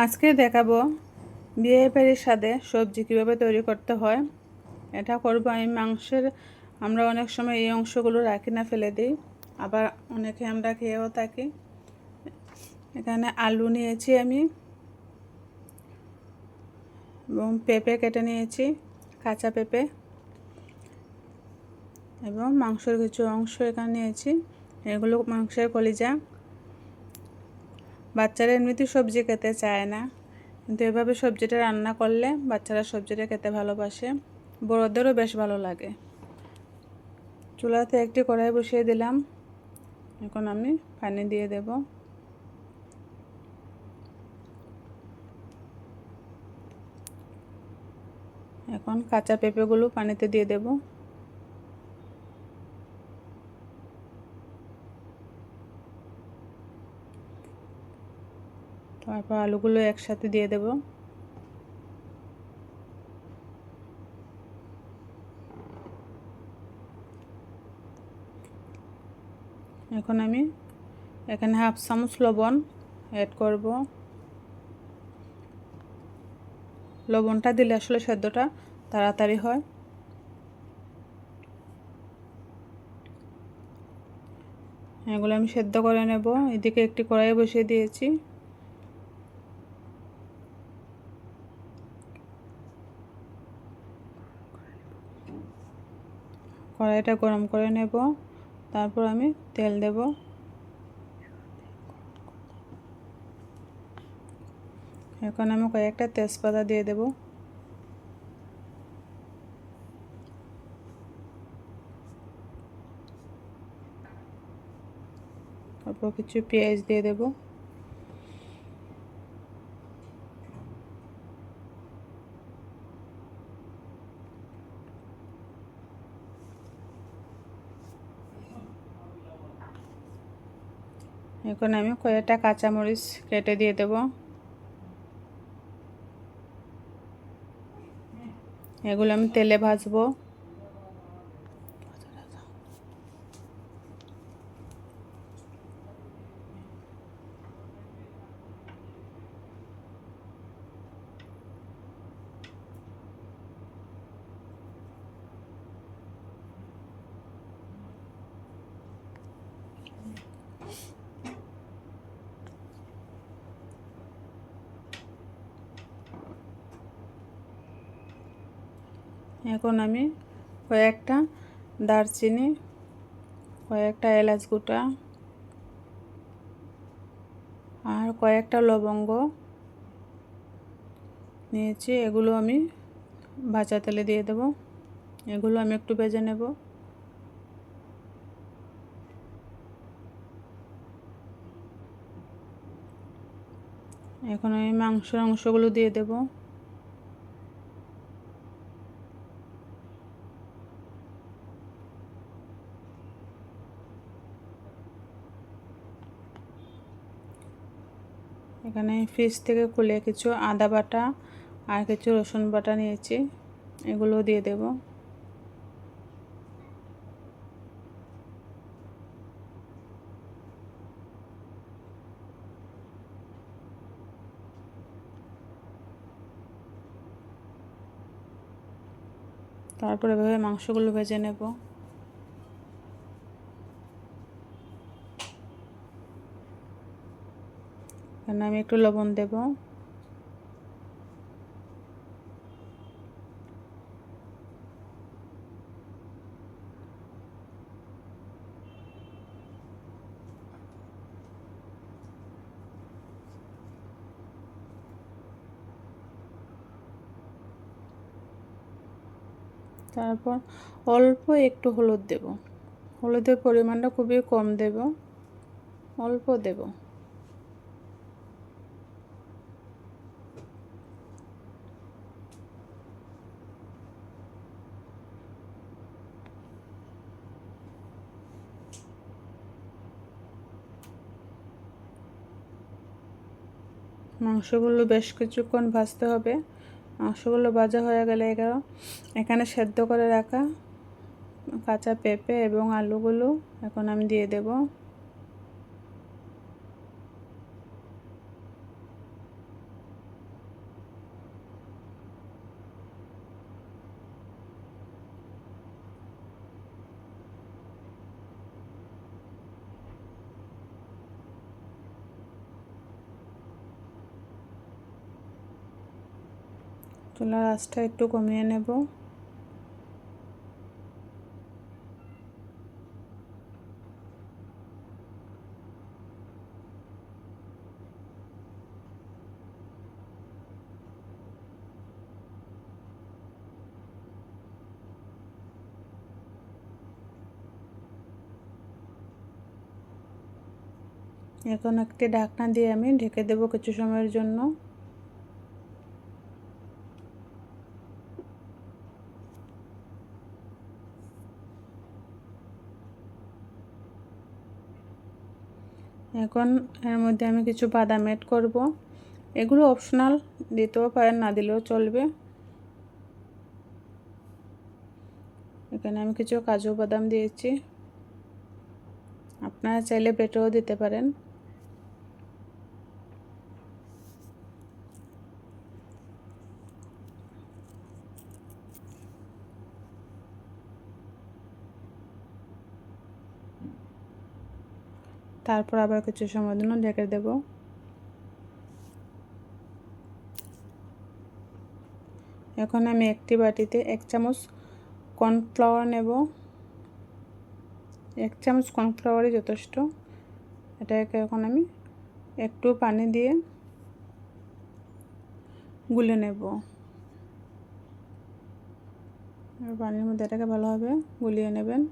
আজকে দেখাবো বিয়ে বাড়ির স্বাদে সবজি কীভাবে তৈরি করতে হয়। এটা করব আমি মাংসের। আমরা অনেক সময় এই অংশগুলো রাখি না, ফেলে দিই, আবার অনেকে আমরা খেয়েও থাকি। এখানে আলু নিয়েছি আমি, এবং পেঁপে কেটে নিয়েছি, কাঁচা পেঁপে, এবং মাংসের কিছু অংশ এখানে নিয়েছি। এগুলো মাংসের কলিজা। বাচ্চারা এমনিতে সবজি খেতে চায় না, কিন্তু এভাবে সবজিটা রান্না করলে বাচ্চারা সবজিটা খেতে ভালোবাসে, বড়দেরও বেশ ভালো লাগে। চুলাতে একটি কড়াই বসিয়ে দিলাম। এখন আমি পানি দিয়ে দেব। এখন কাঁচা পেঁপেগুলো পানিতে দিয়ে দেব। তারপর আলুগুলো একসাথে দিয়ে দেব। এখন আমি এখানে হাফ চামচ লবণ অ্যাড করব। লবণটা দিলে আসলে সেদ্ধটা তাড়াতাড়ি হয়। এগুলো আমি সেদ্ধ করে নেব। এদিকে একটি কড়াই বসিয়ে দিয়েছি। কড়াইটা গরম করে নেব। তারপর আমি তেল দেব। এখন আমি কয়েকটা তেজপাতা দিয়ে দেব। তারপর কিছু পেঁয়াজ দিয়ে দেব। এখন আমি কয়েকটা কাঁচামরিচ কেটে দিয়ে দেব। এগুলো আমি তেলে ভাজবো। এখন আমি কয়েকটা দারচিনি, কয়েকটা এলাচ গোটা আর কয়েকটা লবঙ্গ নিয়েছি। এগুলো আমি ভাজা তেলে দিয়ে দেব। এগুলো আমি একটু ভেজে নেব। এখন আমি মাংসের অংশগুলো দিয়ে দেব। এখানে ফ্রিজ থেকে খুলে কিছু আদা বাটা আর কিছু রসুন বাটা নিয়েছি, এগুলো দিয়ে দেব। তারপরে এভাবে মাংসগুলো ভেজে নেব। এখানে আমি একটু লবণ দেব। তারপর অল্প একটু হলুদ দেব। হলুদের পরিমাণটা খুবই কম দেব, অল্প দেব। মাংসগুলো বেশ কিছুক্ষণ ভাজতে হবে। মাংসগুলো ভাজা হয়ে গেলে এখানে সেদ্ধ করে রাখা কাঁচা পেঁপে এবং আলুগুলো এখন আমি দিয়ে দেব। চুলার আঁচটা একটু কমিয়ে নেব। এখন একটি ঢাকনা দিয়ে আমি ঢেকে দেব কিছু সময়ের জন্য। এখন এর মধ্যে আমি কিছু বাদাম অ্যাড করব। এগুলো অপশনাল, দিতেও পারেন, না দিলেও চলবে। এখানে আমি কিছু কাজু বাদাম দিয়েছি, আপনারা চাইলে বেটেও দিতে পারেন। তারপর আবার কিছু সময়ের জন্য ঢেকে দেব। এখন আমি একটি বাটিতে 1 চামচ কর্নফ্লাওয়ার নেব। 1 চামচ কর্নফ্লাওয়ারই যথেষ্ট। এটাকে এখন আমি একটু পানি দিয়ে গুলে নেব। পানির মধ্যে এটাকে ভালোভাবে গুলিয়ে নেবেন।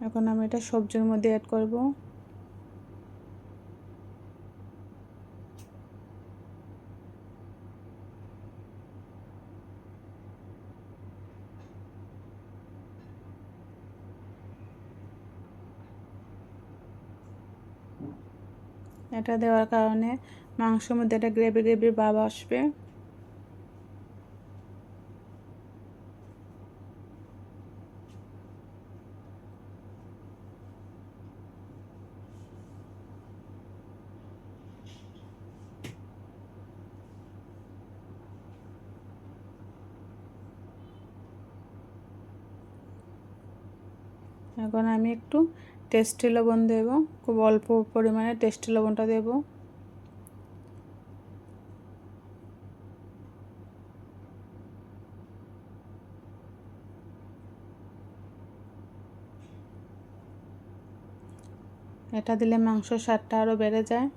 এখন আমি এটা সবজির মধ্যে অ্যাড করব। এটা দেওয়ার কারণে মাংসের মধ্যে একটা গ্রেভি গ্রেভি ভাব আসবে। এখন আমি একটু টেস্টি লবণ দেব, খুব অল্প পরিমাণে টেস্টি লবণটা দেব। এটা দিলে মাংসর স্বাদটা আরও বেড়ে যায়।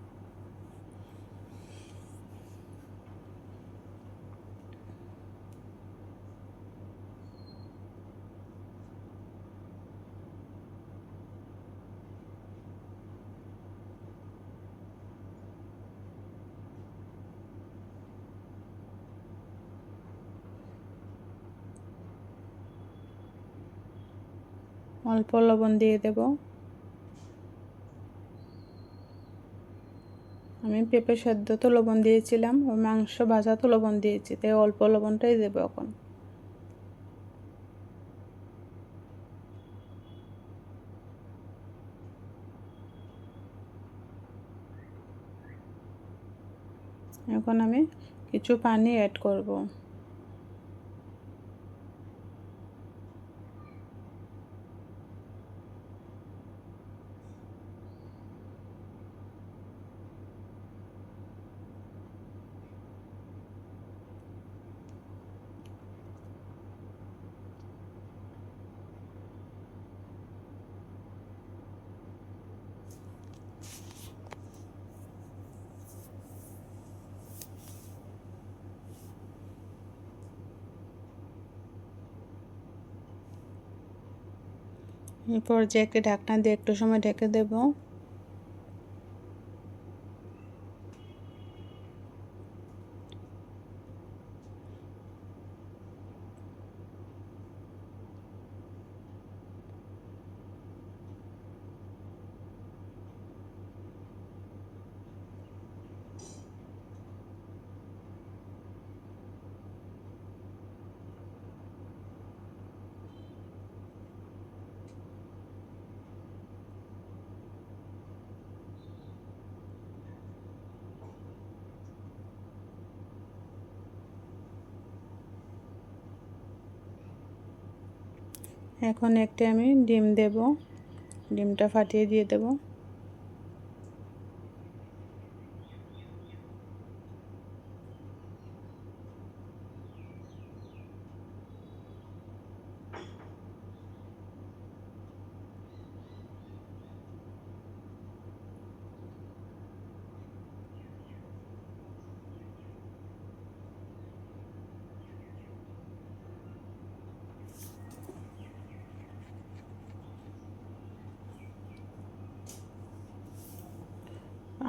অল্প লবণ দিয়ে দেব। আমি পেঁপে সেদ্ধ তো লবণ দিয়েছিলাম, ও মাংস ভাজা তো লবণ দিয়েছি, তাই অল্প লবণটাই দেব এখন। এখন আমি কিছু পানি অ্যাড করব। এরপর যে একটি ঢাকনা দিয়ে একটু সময় ঢেকে দেব। এখন একটি আমি ডিম দেব। ডিমটা ফাটিয়ে দিয়ে দেব।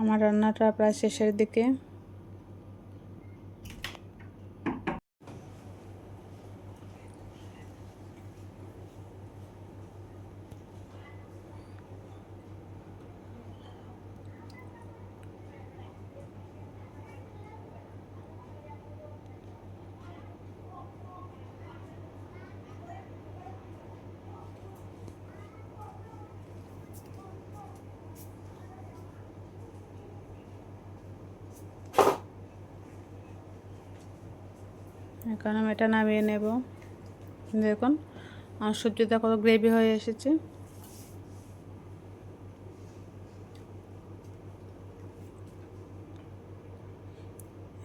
আমার রান্নাটা প্রায় শেষের দিকে। এখন আমি এটা নামিয়ে নেব। দেখুন আমার সবজিটা কত গ্রেভি হয়ে এসেছে।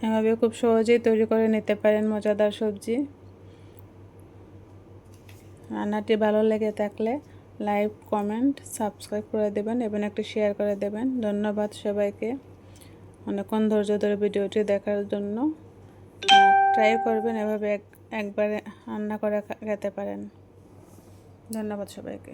এভাবে খুব সহজেই তৈরি করে নিতে পারেন মজাদার সবজি। রান্নাটি ভালো লেগে থাকলে লাইক, কমেন্ট, সাবস্ক্রাইব করে দেবেন এবং একটু শেয়ার করে দেবেন। ধন্যবাদ সবাইকে অনেকক্ষণ ধৈর্য ধরে ভিডিওটি দেখার জন্য। ট্রাই করবেন, এভাবে একবারে রান্না করে খেতে পারেন। ধন্যবাদ সবাইকে।